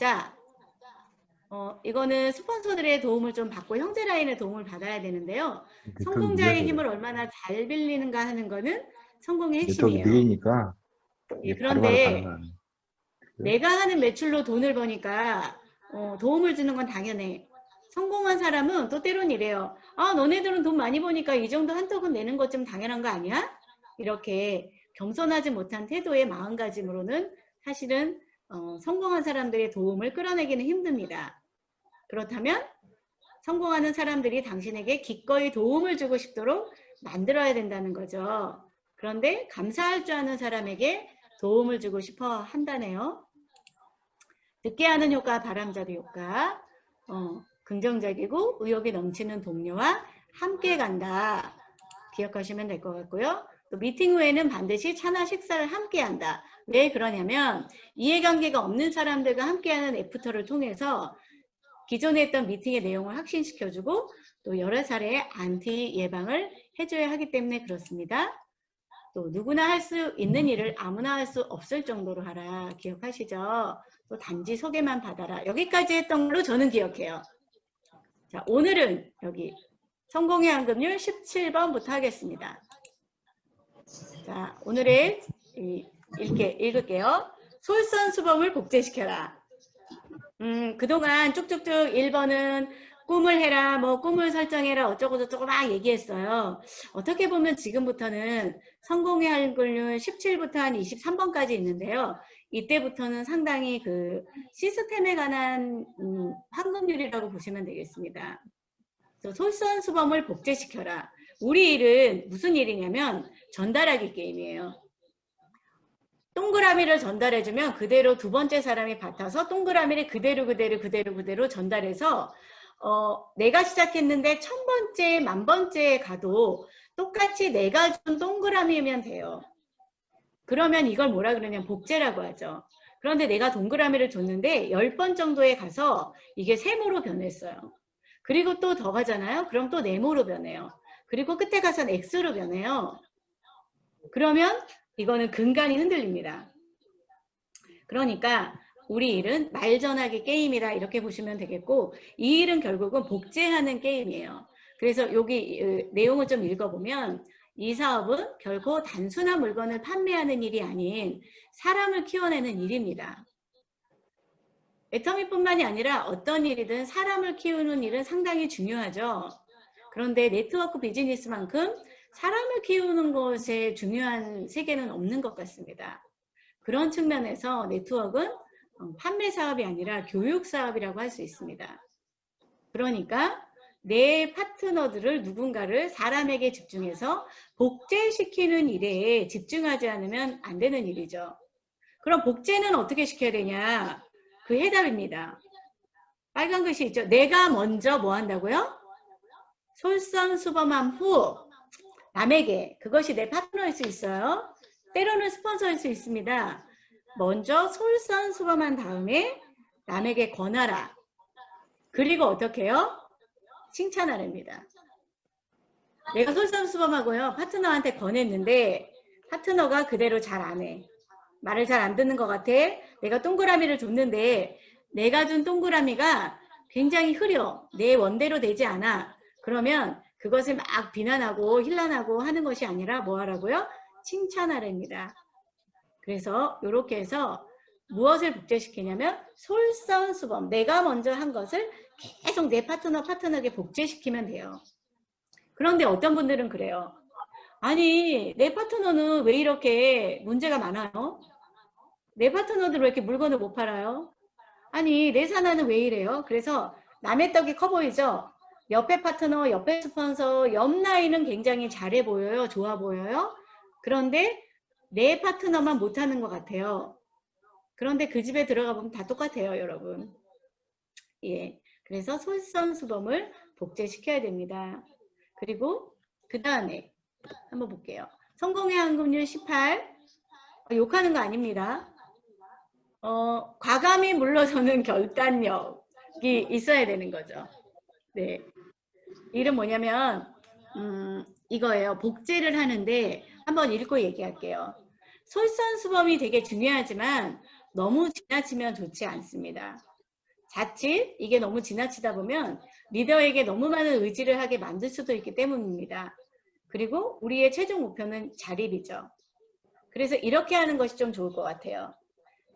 받자. 이거는 스폰서들의 도움을 좀 받고 형제라인의 도움을 받아야 되는데요. 성공자의 힘을 얼마나 잘 빌리는가 하는 거는 성공의 네트워크 핵심이에요. 느리니까 예, 이게 바로바로 그런데 가능한. 내가 하는 매출로 돈을 버니까 도움을 주는 건 당연해. 성공한 사람은 또 때론 이래요. 아, 너네들은 돈 많이 버니까 이 정도 한턱은 내는 것 좀 당연한 거 아니야? 이렇게 겸손하지 못한 태도의 마음가짐으로는 사실은 성공한 사람들의 도움을 끌어내기는 힘듭니다. 그렇다면 성공하는 사람들이 당신에게 기꺼이 도움을 주고 싶도록 만들어야 된다는 거죠. 그런데 감사할 줄 아는 사람에게 도움을 주고 싶어 한다네요. 듣게 하는 효과, 바람잡이 효과. 긍정적이고 의욕이 넘치는 동료와 함께 간다. 기억하시면 될 것 같고요. 또 미팅 후에는 반드시 차나 식사를 함께 한다. 왜 그러냐면 이해관계가 없는 사람들과 함께하는 애프터를 통해서 기존에 했던 미팅의 내용을 확신시켜주고 또 여러 차례의 안티 예방을 해줘야 하기 때문에 그렇습니다. 또 누구나 할 수 있는 일을 아무나 할 수 없을 정도로 하라. 기억하시죠? 또 단지 소개만 받아라. 여기까지 했던 걸로 저는 기억해요. 자, 오늘은 여기 성공의 황금률 17번부터 하겠습니다. 자, 오늘의 이렇게 읽을게요. 솔선수범을 복제시켜라. 그동안 쭉쭉쭉 1번은 꿈을 해라, 뭐 꿈을 설정해라, 어쩌고 저쩌고 막 얘기했어요. 어떻게 보면 지금부터는 성공의 확률 17부터 한 23번까지 있는데요. 이때부터는 상당히 그 시스템에 관한 황금률이라고 보시면 되겠습니다. 솔선수범을 복제시켜라. 우리 일은 무슨 일이냐면 전달하기 게임이에요. 동그라미를 전달해주면 그대로 두 번째 사람이 받아서 동그라미를 그대로 전달해서 내가 시작했는데 1000번째, 10,000번째에 가도 똑같이 내가 준 동그라미면 돼요. 그러면 이걸 뭐라 그러냐면 복제라고 하죠. 그런데 내가 동그라미를 줬는데 10번 정도에 가서 이게 세모로 변했어요. 그리고 또 더 가잖아요. 그럼 또 네모로 변해요. 그리고 끝에 가서는 X로 변해요. 그러면 이거는 근간이 흔들립니다. 그러니까 우리 일은 말 전하기 게임이다 이렇게 보시면 되겠고 이 일은 결국은 복제하는 게임이에요. 그래서 여기 내용을 좀 읽어보면 이 사업은 결코 단순한 물건을 판매하는 일이 아닌 사람을 키워내는 일입니다. 애터미뿐만이 아니라 어떤 일이든 사람을 키우는 일은 상당히 중요하죠. 그런데 네트워크 비즈니스만큼 사람을 키우는 것에 중요한 세계는 없는 것 같습니다. 그런 측면에서 네트워크는 판매 사업이 아니라 교육 사업이라고 할 수 있습니다. 그러니까 내 파트너들을 누군가를 사람에게 집중해서 복제시키는 일에 집중하지 않으면 안 되는 일이죠. 그럼 복제는 어떻게 시켜야 되냐? 그 해답입니다. 빨간 글씨 있죠? 내가 먼저 뭐 한다고요? 솔선수범한 후 남에게, 그것이 내 파트너일 수 있어요. 때로는 스폰서일 수 있습니다. 먼저 솔선수범한 다음에 남에게 권하라. 그리고 어떻게 해요? 칭찬하랍니다. 내가 솔선수범하고요. 파트너한테 권했는데 파트너가 그대로 잘 안 해. 말을 잘 안 듣는 것 같아. 내가 동그라미를 줬는데 내가 준 동그라미가 굉장히 흐려. 내 원대로 되지 않아. 그러면 그것을 막 비난하고 힐난하고 하는 것이 아니라 뭐 하라고요? 칭찬하랍니다. 그래서 이렇게 해서 무엇을 복제시키냐면 솔선수범. 내가 먼저 한 것을 계속 내 파트너에게 복제시키면 돼요. 그런데 어떤 분들은 그래요. 아니 내 파트너는 왜 이렇게 문제가 많아요? 내 파트너들 왜 이렇게 물건을 못 팔아요? 아니 내 사나는 왜 이래요? 그래서 남의 떡이 커 보이죠? 옆에 파트너, 옆에 스폰서, 옆 라인은 굉장히 잘해 보여요. 좋아 보여요. 그런데 내 파트너만 못하는 것 같아요. 그런데 그 집에 들어가 보면 다 똑같아요, 여러분. 예, 그래서 솔선수범을 복제시켜야 됩니다. 그리고 그 다음에 한번 볼게요. 성공의 황금률 18. 욕하는 거 아닙니다. 과감히 물러서는 결단력이 있어야 되는 거죠. 네, 이름 뭐냐면 이거예요. 복제를 하는데 한번 읽고 얘기할게요. 솔선수범이 되게 중요하지만 너무 지나치면 좋지 않습니다. 자칫 이게 너무 지나치다 보면 리더에게 너무 많은 의지를 하게 만들 수도 있기 때문입니다. 그리고 우리의 최종 목표는 자립이죠. 그래서 이렇게 하는 것이 좀 좋을 것 같아요.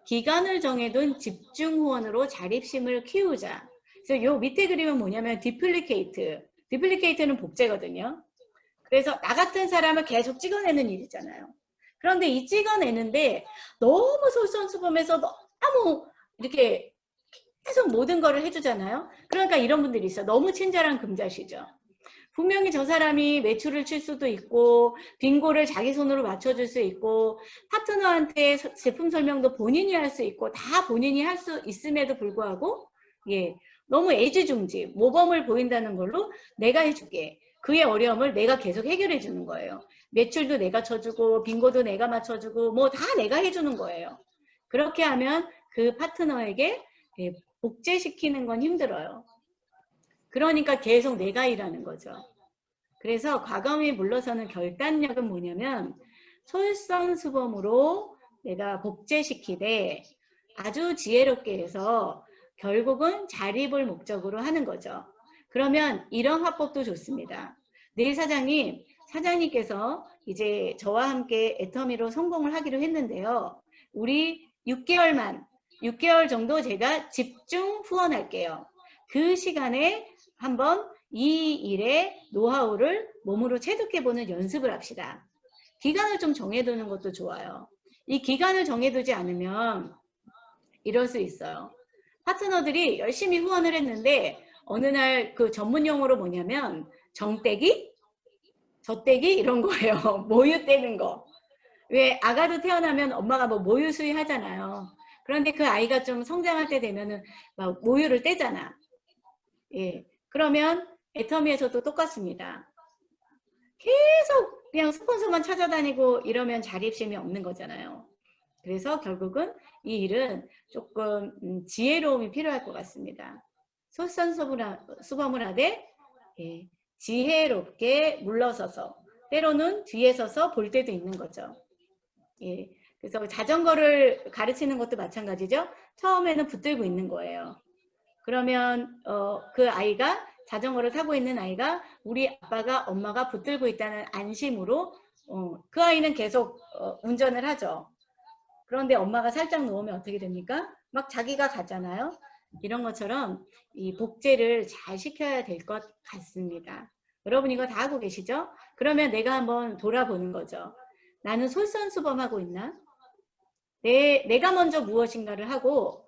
기간을 정해둔 집중 후원으로 자립심을 키우자. 그래서 요 밑에 그림은 뭐냐면 디플리케이트. 디플리케이트는 복제거든요. 그래서 나 같은 사람을 계속 찍어내는 일이잖아요. 그런데 이 찍어내는데 너무 솔선수범해서 너무 이렇게 계속 모든 거를 해주잖아요. 그러니까 이런 분들이 있어요. 너무 친절한 금자시죠. 분명히 저 사람이 매출을 칠 수도 있고 빙고를 자기 손으로 맞춰줄 수 있고 파트너한테 제품 설명도 본인이 할 수 있고 다 본인이 할 수 있음에도 불구하고 너무 애지중지 모범을 보인다는 걸로 내가 해줄게. 그의 어려움을 내가 계속 해결해 주는 거예요. 매출도 내가 쳐주고 빙고도 내가 맞춰주고 뭐 다 내가 해주는 거예요. 그렇게 하면 그 파트너에게 복제시키는 건 힘들어요. 그러니까 계속 내가 일하는 거죠. 그래서 과감히 물러서는 결단력은 뭐냐면 솔선수범으로 내가 복제시키되 아주 지혜롭게 해서 결국은 자립을 목적으로 하는 거죠. 그러면 이런 화법도 좋습니다. 내일 사장님께서 이제 저와 함께 애터미로 성공을 하기로 했는데요. 우리 6개월 정도 제가 집중 후원할게요. 그 시간에 한번 이 일의 노하우를 몸으로 체득해보는 연습을 합시다. 기간을 좀 정해두는 것도 좋아요. 이 기간을 정해두지 않으면 이럴 수 있어요. 파트너들이 열심히 후원을 했는데 어느 날 그 전문 용어로 뭐냐면 정떼기? 젖떼기? 이런 거예요. 모유 떼는 거. 왜 아가도 태어나면 엄마가 뭐 모유 수유 하잖아요. 그런데 그 아이가 좀 성장할 때 되면은 막 모유를 떼잖아. 그러면 애터미에서도 똑같습니다. 계속 그냥 스폰서만 찾아다니고 이러면 자립심이 없는 거잖아요. 그래서 결국은 이 일은 조금 지혜로움이 필요할 것 같습니다. 솔선수범을 하되 지혜롭게 물러서서 때로는 뒤에 서서 볼 때도 있는 거죠. 그래서 자전거를 가르치는 것도 마찬가지죠. 처음에는 붙들고 있는 거예요. 그러면 그 아이가 자전거를 타고 있는 아이가 우리 아빠가 엄마가 붙들고 있다는 안심으로 그 아이는 계속 운전을 하죠. 그런데 엄마가 살짝 놓으면 어떻게 됩니까? 막 자기가 가잖아요. 이런 것처럼 이 복제를 잘 시켜야 될 것 같습니다. 여러분 이거 다 하고 계시죠? 그러면 내가 한번 돌아보는 거죠. 나는 솔선수범하고 있나? 내가 먼저 무엇인가를 하고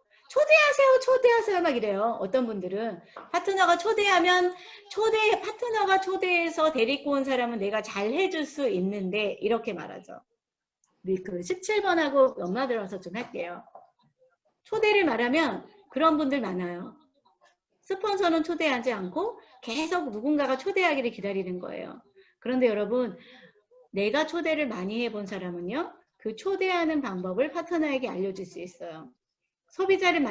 초대하세요 막 이래요. 어떤 분들은 파트너가 초대하면 파트너가 초대해서 데리고 온 사람은 내가 잘 해줄 수 있는데 이렇게 말하죠. 그 17번하고 연마 들어서 좀 할게요. 초대를 말하면 그런 분들 많아요. 스폰서는 초대하지 않고 계속 누군가가 초대하기를 기다리는 거예요. 그런데 여러분 내가 초대를 많이 해본 사람은요. 그 초대하는 방법을 파트너에게 알려줄 수 있어요. 소비자를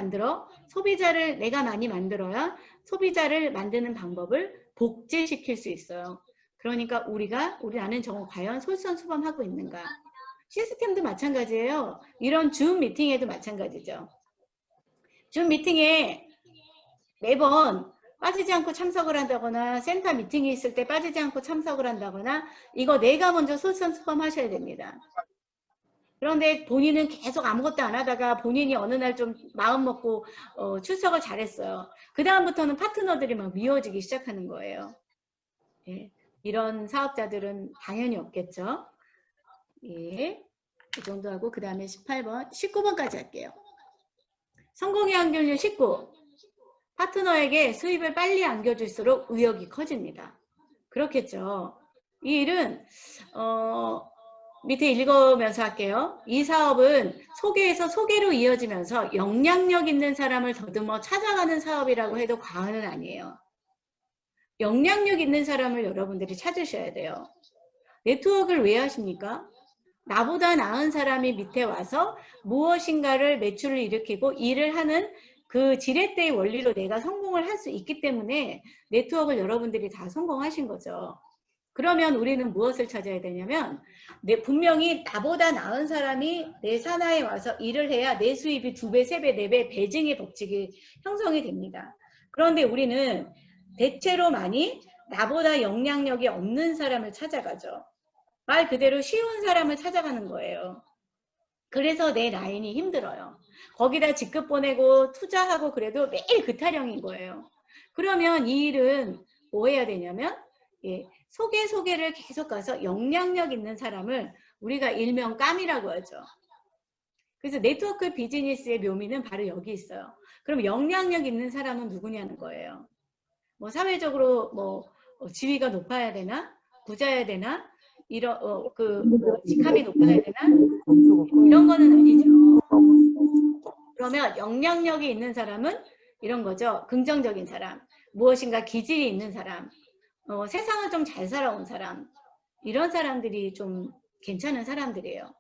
내가 많이 만들어야 소비자를 만드는 방법을 복제시킬 수 있어요. 그러니까 나는 과연 솔선수범하고 있는가? 시스템도 마찬가지예요. 이런 줌 미팅에도 마찬가지죠. 줌 미팅에 매번 빠지지 않고 참석을 한다거나 센터 미팅이 있을 때 빠지지 않고 참석을 한다거나 이거 내가 먼저 솔선수범 하셔야 됩니다. 그런데 본인은 계속 아무것도 안 하다가 본인이 어느 날 좀 마음 먹고 출석을 잘했어요. 그 다음부터는 파트너들이 막 미워지기 시작하는 거예요. 이런 사업자들은 당연히 없겠죠. 이 정도 하고 그 다음에 18번, 19번까지 할게요. 성공의 확률 19. 파트너에게 수입을 빨리 안겨줄수록 의욕이 커집니다. 그렇겠죠. 이 일은 밑에 읽으면서 할게요. 이 사업은 소개에서 소개로 이어지면서 영향력 있는 사람을 더듬어 찾아가는 사업이라고 해도 과언은 아니에요. 영향력 있는 사람을 여러분들이 찾으셔야 돼요. 네트워크를 왜 하십니까? 나보다 나은 사람이 밑에 와서 무엇인가를 매출을 일으키고 일을 하는 그 지렛대의 원리로 내가 성공을 할 수 있기 때문에 네트워크를 여러분들이 다 성공하신 거죠. 그러면 우리는 무엇을 찾아야 되냐면 분명히 나보다 나은 사람이 내 산하에 와서 일을 해야 내 수입이 2배, 3배, 4배 배증의 법칙이 형성이 됩니다. 그런데 우리는 대체로 많이 나보다 영향력이 없는 사람을 찾아가죠. 말 그대로 쉬운 사람을 찾아가는 거예요. 그래서 내 라인이 힘들어요. 거기다 직급 보내고 투자하고 그래도 매일 그 타령인 거예요. 그러면 이 일은 뭐 해야 되냐면 소개를 계속 가서 영향력 있는 사람을 우리가 일명 깜이라고 하죠. 그래서 네트워크 비즈니스의 묘미는 바로 여기 있어요. 그럼 영향력 있는 사람은 누구냐는 거예요. 뭐 사회적으로 뭐 지위가 높아야 되나? 부자야 되나? 이런 직함이 높아야 되나? 이런 거는 아니죠. 그러면 영향력이 있는 사람은 이런 거죠. 긍정적인 사람, 무엇인가 기질이 있는 사람, 세상을 좀 잘 살아온 사람, 이런 사람들이 좀 괜찮은 사람들이에요.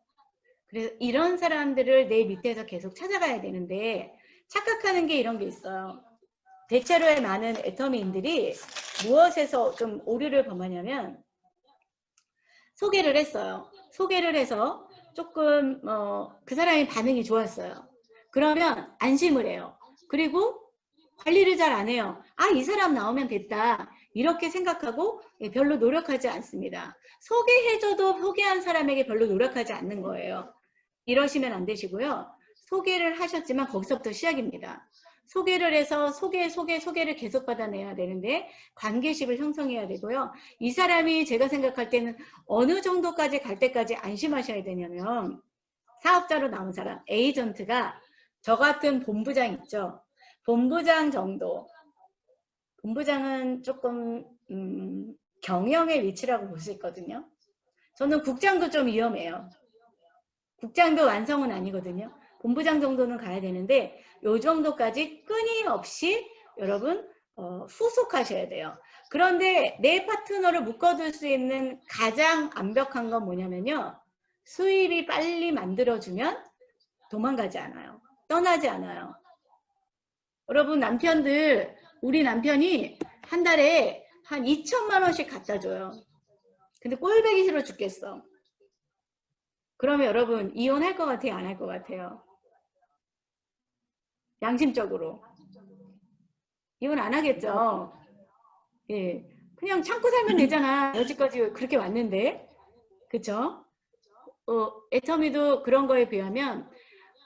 그래서 이런 사람들을 내 밑에서 계속 찾아가야 되는데 착각하는 게 이런 게 있어요. 대체로의 많은 애터미인들이 무엇에서 좀 오류를 범하냐면 소개를 했어요. 소개를 해서 조금 그 사람의 반응이 좋았어요. 그러면 안심을 해요. 그리고 관리를 잘 안 해요. 아, 이 사람 나오면 됐다. 이렇게 생각하고 별로 노력하지 않습니다. 소개해줘도 소개한 사람에게 별로 노력하지 않는 거예요. 이러시면 안 되시고요. 소개를 하셨지만 거기서부터 시작입니다. 소개를 해서 소개를 계속 받아내야 되는데 관계식을 형성해야 되고요. 이 사람이 제가 생각할 때는 어느 정도까지 갈 때까지 안심하셔야 되냐면 사업자로 나온 사람, 에이전트가 저 같은 본부장 있죠. 본부장 정도. 본부장은 조금 경영의 위치라고 볼 수 있거든요. 저는 국장도 좀 위험해요. 국장도 완성은 아니거든요. 본부장 정도는 가야 되는데 요 정도까지 끊임없이 여러분 후속하셔야 돼요. 그런데 내 파트너를 묶어둘 수 있는 가장 완벽한 건 뭐냐면요. 수입이 빨리 만들어주면 도망가지 않아요. 떠나지 않아요. 여러분 남편들, 우리 남편이 한 달에 한 2천만 원씩 갖다 줘요. 근데 꼴보기 싫어 죽겠어. 그러면 여러분 이혼할 것 같아요? 안 할 것 같아요? 양심적으로. 이혼 안 하겠죠? 예. 그냥 참고 살면 되잖아. 여지까지 그렇게 왔는데. 그쵸? 애터미도 그런 거에 비하면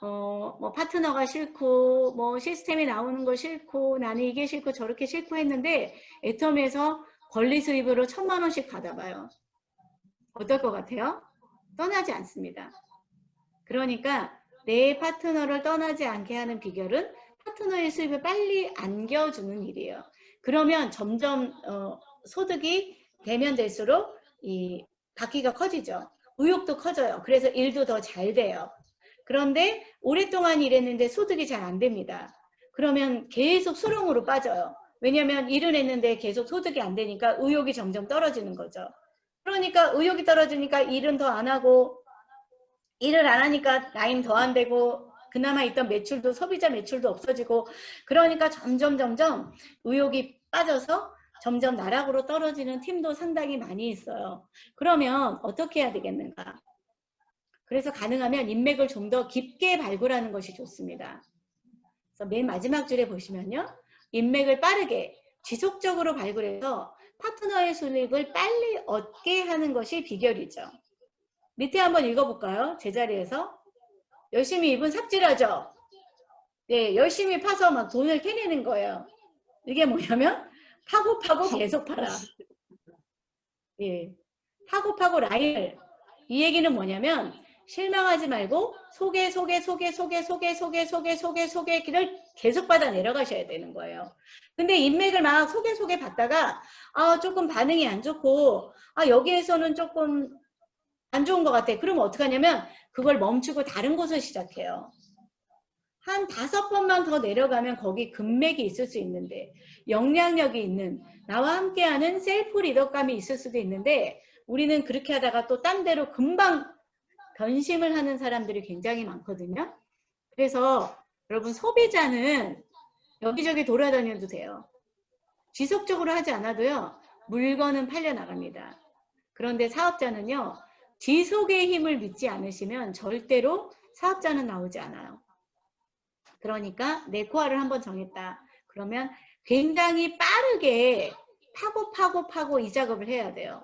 뭐 파트너가 싫고 뭐 시스템이 나오는 거 싫고 나는 이게 싫고 저렇게 싫고 했는데 애터미에서 권리 수입으로 1,000만 원씩 받아봐요. 어떨 것 같아요? 떠나지 않습니다. 그러니까 내 파트너를 떠나지 않게 하는 비결은 파트너의 수입을 빨리 안겨주는 일이에요. 그러면 점점 소득이 되면 될수록 이 바퀴가 커지죠. 의욕도 커져요. 그래서 일도 더 잘 돼요. 그런데 오랫동안 일했는데 소득이 잘 안 됩니다. 그러면 계속 수렁으로 빠져요. 왜냐하면 일을 했는데 계속 소득이 안 되니까 의욕이 점점 떨어지는 거죠. 그러니까 의욕이 떨어지니까 일은 더 안 하고 일을 안 하니까 라인 더 안 되고 그나마 있던 매출도 소비자 매출도 없어지고 그러니까 점점 의욕이 빠져서 점점 나락으로 떨어지는 팀도 상당히 많이 있어요. 그러면 어떻게 해야 되겠는가? 그래서 가능하면 인맥을 좀 더 깊게 발굴하는 것이 좋습니다. 그래서 맨 마지막 줄에 보시면요. 인맥을 빠르게 지속적으로 발굴해서 파트너의 수익을 빨리 얻게 하는 것이 비결이죠. 밑에 한번 읽어볼까요? 제자리에서. 열심히 이분 삽질하죠. 네, 열심히 파서 막 돈을 캐내는 거예요. 이게 뭐냐면 파고 계속 팔아. 예, 파고 라인을. 이 얘기는 뭐냐면 실망하지 말고 소개를 계속 받아 내려가셔야 되는 거예요. 근데 인맥을 막 소개 받다가 조금 반응이 안 좋고 여기에서는 조금 안 좋은 것 같아. 그러면 어떡하냐면 그걸 멈추고 다른 곳을 시작해요. 한 5번만 더 내려가면 거기 금맥이 있을 수 있는데 영향력이 있는 나와 함께하는 셀프 리더감이 있을 수도 있는데 우리는 그렇게 하다가 또 딴 데로 금방 변심을 하는 사람들이 굉장히 많거든요. 그래서 여러분 소비자는 여기저기 돌아다녀도 돼요. 지속적으로 하지 않아도요. 물건은 팔려나갑니다. 그런데 사업자는요, 지속의 힘을 믿지 않으시면 절대로 사업자는 나오지 않아요. 그러니까 내 코어를 한번 정했다. 그러면 굉장히 빠르게 파고 이 작업을 해야 돼요.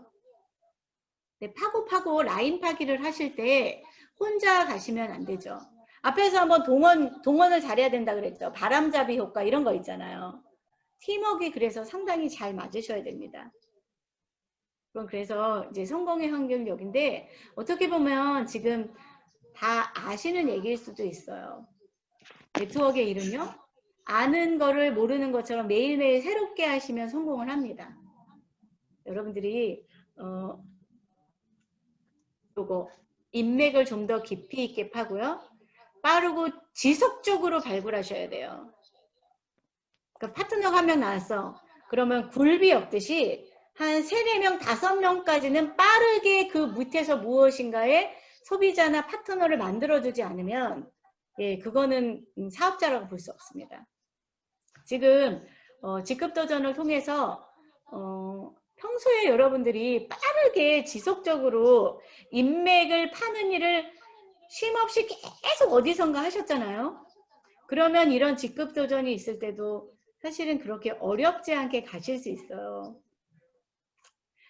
네, 파고 라인 파기를 하실 때 혼자 가시면 안 되죠. 앞에서 한번 동원을 잘해야 된다 그랬죠. 바람잡이 효과 이런 거 있잖아요. 팀워크가 그래서 상당히 잘 맞으셔야 됩니다. 그래서 이제 성공의 환경력인데 어떻게 보면 지금 다 아시는 얘기일 수도 있어요. 네트워크의 이름요? 아는 거를 모르는 것처럼 매일매일 새롭게 하시면 성공을 합니다. 여러분들이 요거 인맥을 좀 더 깊이 있게 파고요. 빠르고 지속적으로 발굴하셔야 돼요. 그러니까 파트너가 한 명 나왔어. 그러면 굴비 없듯이 한 3, 4명, 5명까지는 빠르게 그 밑에서 무엇인가에 소비자나 파트너를 만들어주지 않으면 예, 그거는 사업자라고 볼 수 없습니다. 지금 직급도전을 통해서 평소에 여러분들이 빠르게 지속적으로 인맥을 파는 일을 쉼없이 계속 어디선가 하셨잖아요. 그러면 이런 직급도전이 있을 때도 사실은 그렇게 어렵지 않게 가실 수 있어요.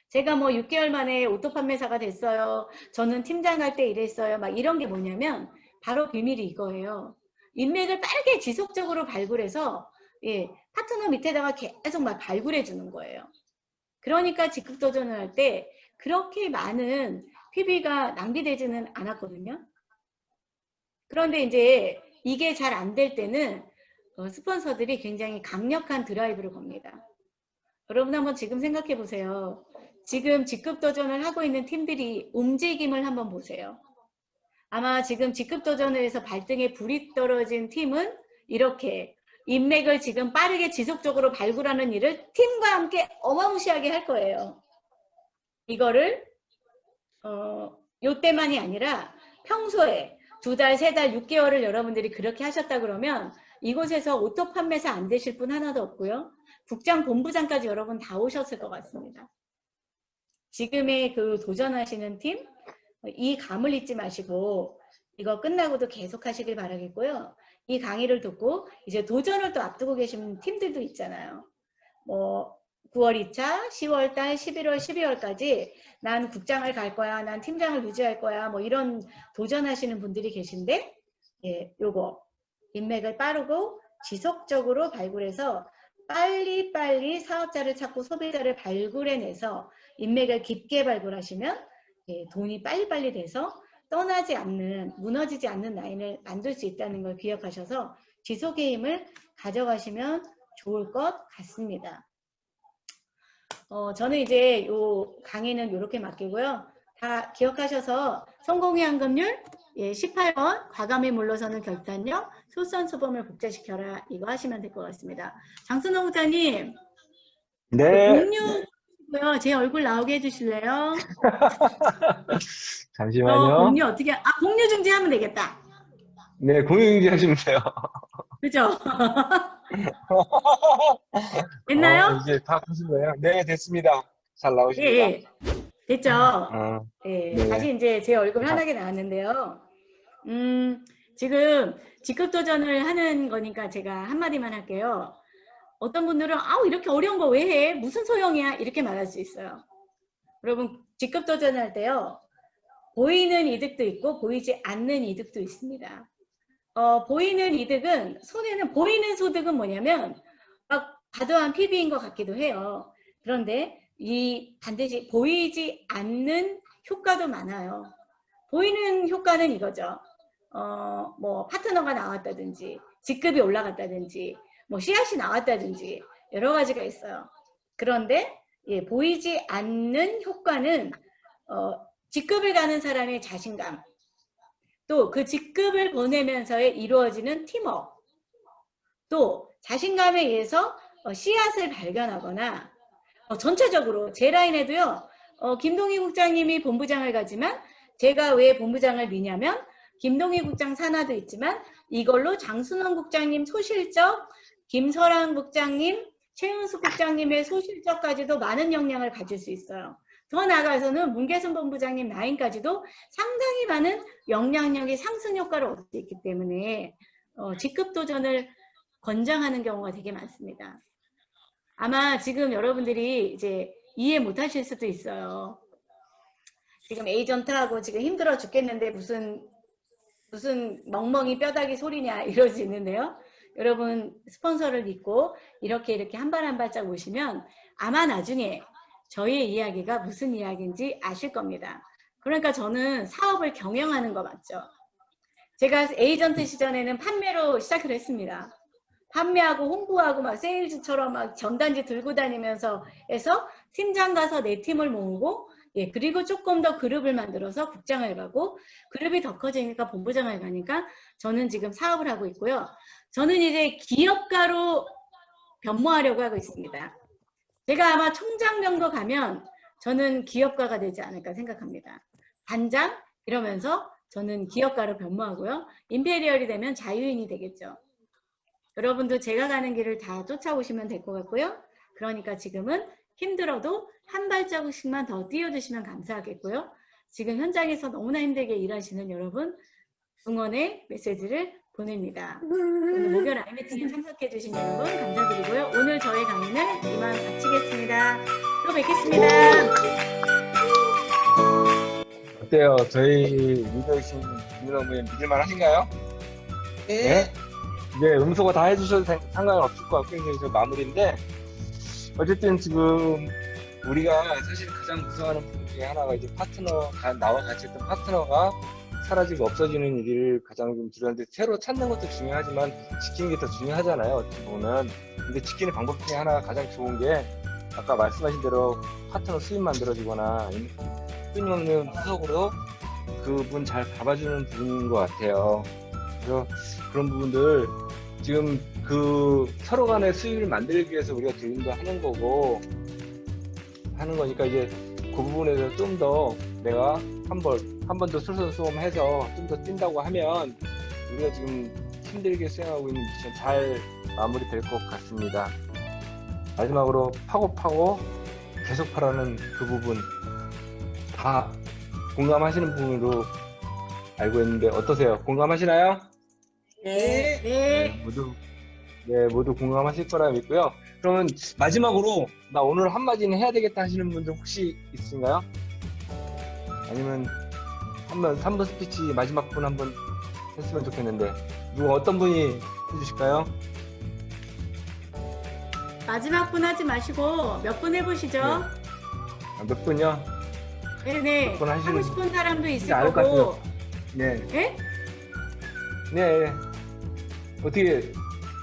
제가 뭐 6개월 만에 오토 판매사가 됐어요. 저는 팀장 할 때 이랬어요. 막 이런 게 뭐냐면 바로 비밀이 이거예요. 인맥을 빠르게 지속적으로 발굴해서 예, 파트너 밑에다가 계속 막 발굴해 주는 거예요. 그러니까 직급도전을 할 때 그렇게 많은 PB가 낭비되지는 않았거든요. 그런데 이제 이게 잘 안 될 때는 스폰서들이 굉장히 강력한 드라이브를 겁니다. 여러분 한번 지금 생각해 보세요. 지금 직급도전을 하고 있는 팀들이 움직임을 한번 보세요. 아마 지금 직급도전을 해서 발등에 불이 떨어진 팀은 이렇게 인맥을 지금 빠르게 지속적으로 발굴하는 일을 팀과 함께 어마무시하게 할 거예요. 이거를 요때만이 아니라 평소에 2달, 3달, 6개월을 여러분들이 그렇게 하셨다 그러면 이곳에서 오토 판매사 안 되실 분 하나도 없고요. 국장, 본부장까지 여러분 다 오셨을 것 같습니다. 지금의 그 도전하시는 팀, 이 감을 잊지 마시고 이거 끝나고도 계속 하시길 바라겠고요. 이 강의를 듣고 이제 도전을 또 앞두고 계신 팀들도 있잖아요. 뭐 9월 2차, 10월달, 11월, 12월까지 난 국장을 갈 거야, 난 팀장을 유지할 거야, 뭐 이런 도전하시는 분들이 계신데, 예, 요거 인맥을 빠르고 지속적으로 발굴해서 빨리빨리 사업자를 찾고 소비자를 발굴해내서 인맥을 깊게 발굴하시면 예, 돈이 빨리빨리 돼서 떠나지 않는, 무너지지 않는 라인을 만들 수 있다는 걸 기억하셔서 지속의 힘을 가져가시면 좋을 것 같습니다. 저는 이제 요 강의는 이렇게 맡기고요. 다 기억하셔서 성공의 환급률 예, 18번 과감히 물러서는 결단력 솔선수범을 복제시켜라 이거 하시면 될 것 같습니다. 장순호 부장님 네. 공유고요. 제 얼굴 나오게 해주실래요? 잠시만요. 공유 어떻게 공유 중지하면 되겠다. 네, 공유중지 하시면 돼요. 그죠? 됐나요? 이제 다 하신 거예요? 네, 됐습니다. 잘 예, 나오십니다. 예. 됐죠? 예, 네. 다시 이제 제 얼굴 환하게 나왔는데요. 지금 직급도전을 하는 거니까 제가 한마디만 할게요. 어떤 분들은 아우 이렇게 어려운 거 왜 해? 무슨 소용이야? 이렇게 말할 수 있어요. 여러분 직급도전할 때요. 보이는 이득도 있고 보이지 않는 이득도 있습니다. 보이는 이득은 손해는 보이는 소득은 뭐냐면 막 과도한 PB인 것 같기도 해요. 그런데 이 반드시 보이지 않는 효과도 많아요. 보이는 효과는 이거죠. 뭐 파트너가 나왔다든지 직급이 올라갔다든지 뭐 씨앗이 나왔다든지 여러 가지가 있어요. 그런데 예, 보이지 않는 효과는 직급을 가는 사람의 자신감 또 그 직급을 보내면서 이루어지는 팀워크 또 자신감에 의해서 씨앗을 발견하거나 전체적으로 제 라인에도요. 김동희 국장님이 본부장을 가지만 제가 왜 본부장을 미냐면 김동희 국장 산하도 있지만 이걸로 장순원 국장님 소실적, 김설환 국장님, 최은숙 국장님의 소실적까지도 많은 영향을 가질 수 있어요. 더 나아가서는 문계선 본부장님 라인까지도 상당히 많은 영향력이 상승 효과를 얻을 수 있기 때문에 직급 도전을 권장하는 경우가 되게 많습니다. 아마 지금 여러분들이 이제 이해 못하실 수도 있어요. 지금 에이전트하고 지금 힘들어 죽겠는데 무슨 멍멍이 뼈다귀 소리냐 이러시는데요. 여러분 스폰서를 믿고 이렇게 한 발 한 발짝 오시면 아마 나중에 저희의 이야기가 무슨 이야기인지 아실 겁니다. 그러니까 저는 사업을 경영하는 거 맞죠? 제가 에이전트 시절에는 판매로 시작을 했습니다. 판매하고 홍보하고 막 세일즈처럼 막 전단지 들고 다니면서 해서 팀장 가서 내 팀을 모으고 그리고 조금 더 그룹을 만들어서 국장을 가고 그룹이 더 커지니까 본부장을 가니까 저는 지금 사업을 하고 있고요. 저는 이제 기업가로 변모하려고 하고 있습니다. 제가 아마 총장 정도 가면 저는 기업가가 되지 않을까 생각합니다. 단장 이러면서 저는 기업가로 변모하고요. 임페리얼이 되면 자유인이 되겠죠. 여러분도 제가 가는 길을 다 쫓아오시면 될 것 같고요. 그러니까 지금은 힘들어도 한 발자국씩만 더 뛰어주시면 감사하겠고요. 지금 현장에서 너무나 힘들게 일하시는 여러분 응원의 메시지를 보냅니다. 오늘 목요일 아이미팅에 참석해 주신 여러분 감사드리고요. 오늘 저의 강의는 이만 마치겠습니다. 또 뵙겠습니다. 어때요? 저희 리더이신 김민호님 믿을만 하신가요? 네. 이제 음소거 다 해주셔도 상관은 없을 것 같고 이제 마무리인데 어쨌든 지금 우리가 사실 가장 무서워하는 부분 중에 하나가 이제 나와 같이 했던 파트너가 사라지고 없어지는 일을 가장 좀 두려운데 새로 찾는 것도 중요하지만 지키는 게 더 중요하잖아요. 어떻게 보면. 근데 지키는 방법 중에 하나가 가장 좋은 게 아까 말씀하신 대로 파트너 수입 만들어주거나 끊임없는 후속으로 그분 잘 잡아주는 부분인 것 같아요. 그래서 그런 부분들 지금 그 서로 간의 수익을 만들기 위해서 우리가 딜링도 하는 거고 하는 거니까 이제 그 부분에 대해서 좀 더 내가 한 번 더 솔선수범해서 좀 더 뛴다고 하면 우리가 지금 힘들게 수행하고 있는 미션 잘 마무리될 것 같습니다. 마지막으로 파고 계속 파라는 그 부분 다 공감하시는 부분으로 알고 있는데 어떠세요? 공감하시나요? 네. 모두 공감하실 거라 믿고요. 그러면 마지막으로 나 오늘 한마디는 해야 되겠다 하시는 분들 혹시 있으신가요? 아니면 한번 3분 스피치 마지막 분 한번 했으면 좋겠는데 누가 어떤 분이 해주실까요? 마지막 분 하지 마시고 몇 분 해보시죠. 몇 분요? 네네. 몇 분 하고 싶은 사람도 있을 않을 것 거고. 같아요. 네. 네? 네. 어떻게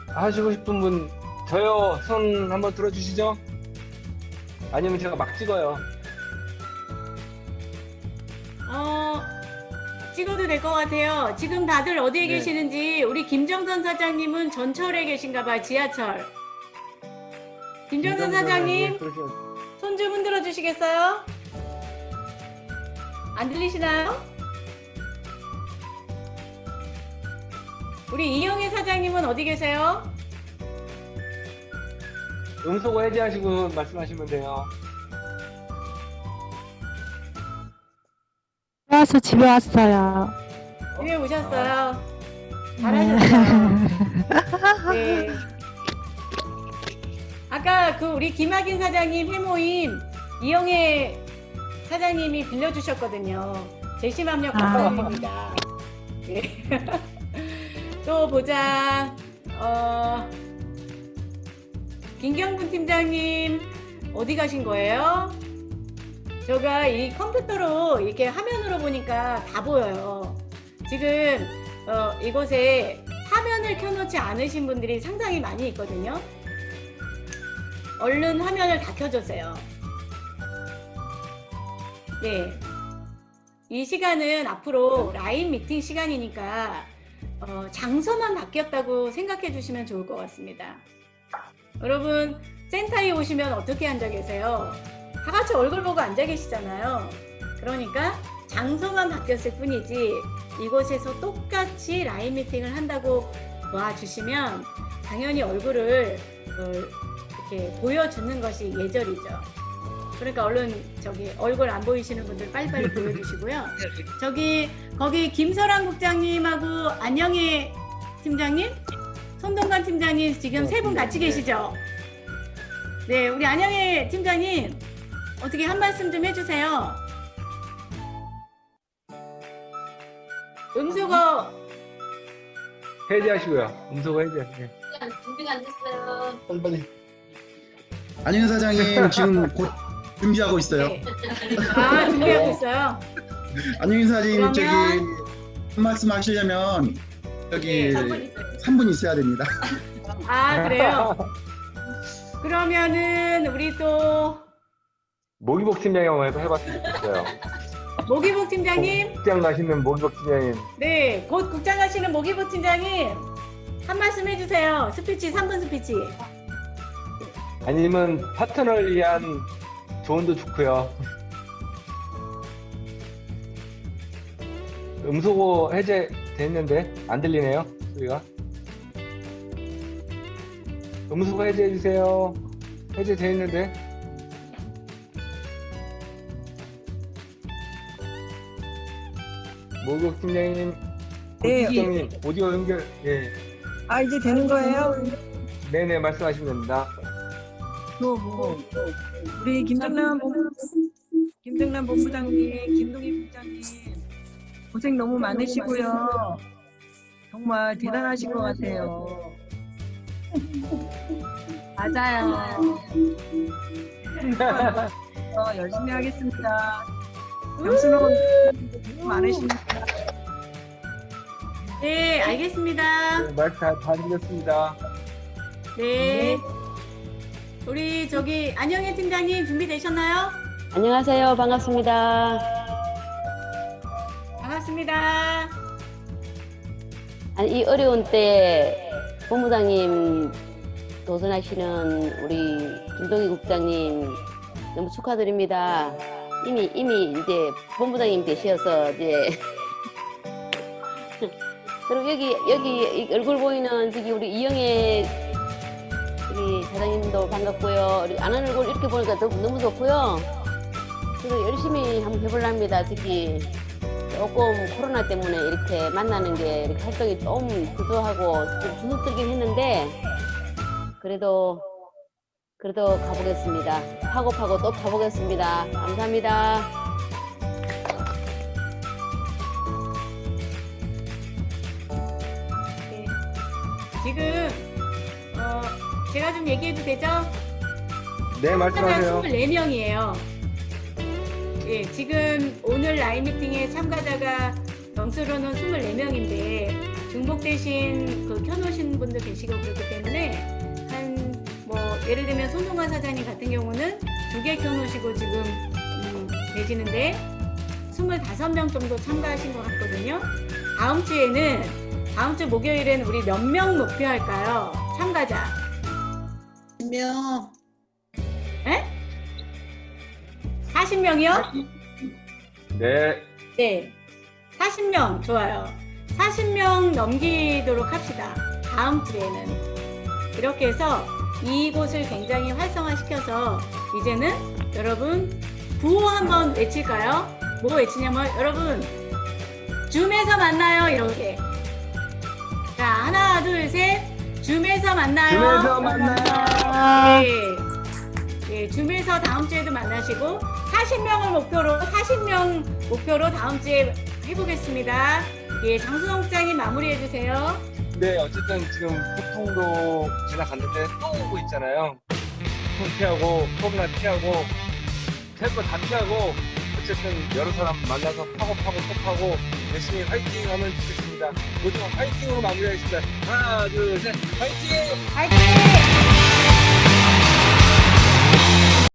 하시고 싶은 분 저요 손 한번 들어주시죠? 아니면 제가 막 찍어요. 찍어도 될 것 같아요. 지금 다들 어디에 네. 계시는지 우리 김정선 사장님은 전철에 계신가 봐요. 지하철. 김정선 사장님 손 좀 흔들어 주시겠어요? 안 들리시나요? 우리 이영애 사장님은 어디 계세요? 음소거 해제하시고 말씀하시면 돼요. 와서 집에 왔어요. 집에 오셨어요. 잘하셨어요. 네. 아까 그 우리 김학인 사장님 해모임 이영애 사장님이 빌려주셨거든요. 제심압력 감사드립니다. 네. 또 보자. 김경분 팀장님 어디 가신 거예요? 제가 이 컴퓨터로 이렇게 화면으로 보니까 다 보여요. 지금 이곳에 화면을 켜놓지 않으신 분들이 상당히 많이 있거든요. 얼른 화면을 다 켜주세요. 네. 이 시간은 앞으로 라인 미팅 시간이니까 장소만 바뀌었다고 생각해 주시면 좋을 것 같습니다. 여러분 센터에 오시면 어떻게 앉아 계세요? 다 같이 얼굴 보고 앉아 계시잖아요. 그러니까 장소만 바뀌었을 뿐이지 이곳에서 똑같이 라인 미팅을 한다고 와주시면 당연히 얼굴을 이렇게 보여주는 것이 예절이죠. 그러니까 얼른 저기 얼굴 안 보이시는 분들 빨리빨리 보여주시고요. 저기 거기 김설환 국장님하고 안영애 팀장님, 손동관 팀장님 지금 세 분 같이 계시죠? 네, 우리 안영애 팀장님 어떻게 한 말씀 좀 해주세요. 음소거 해제하시고요. 음소거 해제하시고요. 준비가 안 됐어요. 빨리. 안윤 사장님 지금 곧 준비하고 있어요. 네. 아 준비하고 있어요. 안윤 사장님 그러면- 저기 한 말씀 하시려면 여기 네, 3분 있어야 됩니다. 아 그래요? 그러면은 우리 또 모기복 팀장이 한번 해봤으면 좋겠어요. 모기복 팀장님, 국장 나시는 모기복 팀장님. 네, 곧 국장 하시는 모기복 팀장님 한 말씀 해주세요. 스피치 3분 스피치. 아니면 파트너를 위한 조언도 좋고요. 음소거 해제 됐는데 안 들리네요, 소리가. 음소거 해제해 주세요. 해제 됐는데. 모국 팀장님, 네. 국장님 오디오 연결. 예, 아, 이제 되는 거예요? 네네 말씀하시면 됩니다. 우리 김정남 본부장님, 김동희 국장님 고생 너무 많으시고요. 정말 대단하신 것 같아요. 맞아요. 열심히 하겠습니다. 영수는 너무 많으십니다. 네, 알겠습니다. 네, 말씀 다 드렸습니다. 네. 우리 저기 안영애 팀장님 준비되셨나요? 안녕하세요. 반갑습니다. 반갑습니다. 아니, 이 어려운 때에 본부장님 도전하시는 우리 김동희 국장님 너무 축하드립니다. 이미 이제 본부장님 되셔서 이제 그리고 여기 이 얼굴 보이는 저기 우리 이영애 우리 사장님도 반갑고요. 우리 안 하는 얼굴 이렇게 보니까 너무 좋고요. 그리고 열심히 한번 해보랍니다. 특히 조금 코로나 때문에 이렇게 만나는 게 이렇게 활동이 좀 부족하고 좀 주눅들긴 했는데 그래도 가보겠습니다. 파고 또 파보겠습니다. 감사합니다. 네. 지금 제가 좀 얘기해도 되죠? 네 말씀하세요. 24명이에요. 예, 지금 오늘 라인 미팅에 참가자가 영수로는 24명인데 중복되신 그 켜놓으신 분도 계시고 그렇기 때문에 한 뭐 예를 들면 손동환 사장님 같은 경우는 2개 켜놓으시고 지금 계시는데 25명 정도 참가하신 것 같거든요. 다음 주 목요일엔 우리 몇 명 목표할까요? 참가자. 10명. 에? 40명이요? 네. 네. 40명 좋아요. 40명 넘기도록 합시다. 다음 주에는. 이렇게 해서 이곳을 굉장히 활성화시켜서 이제는 여러분 구호 한번 외칠까요? 뭐 외치냐면 여러분 줌에서 만나요 이렇게. 자 하나 둘 셋 줌에서 만나요. 줌에서 만나요. 네, 줌에서 다음 주에도 만나시고 40명 목표로 다음 주에 해보겠습니다. 예, 장수성 국장님 마무리해 주세요. 네, 어쨌든 지금 태풍도 지나갔는데 또 오고 있잖아요. 태풍 피하고, 코로나 피하고, 텔거 다 피하고, 어쨌든 여러 사람 만나서 파고 또 파고, 열심히 화이팅 하면 좋겠습니다. 모두 화이팅으로 마무리하겠습니다. 하나, 둘, 셋, 화이팅! 화이팅!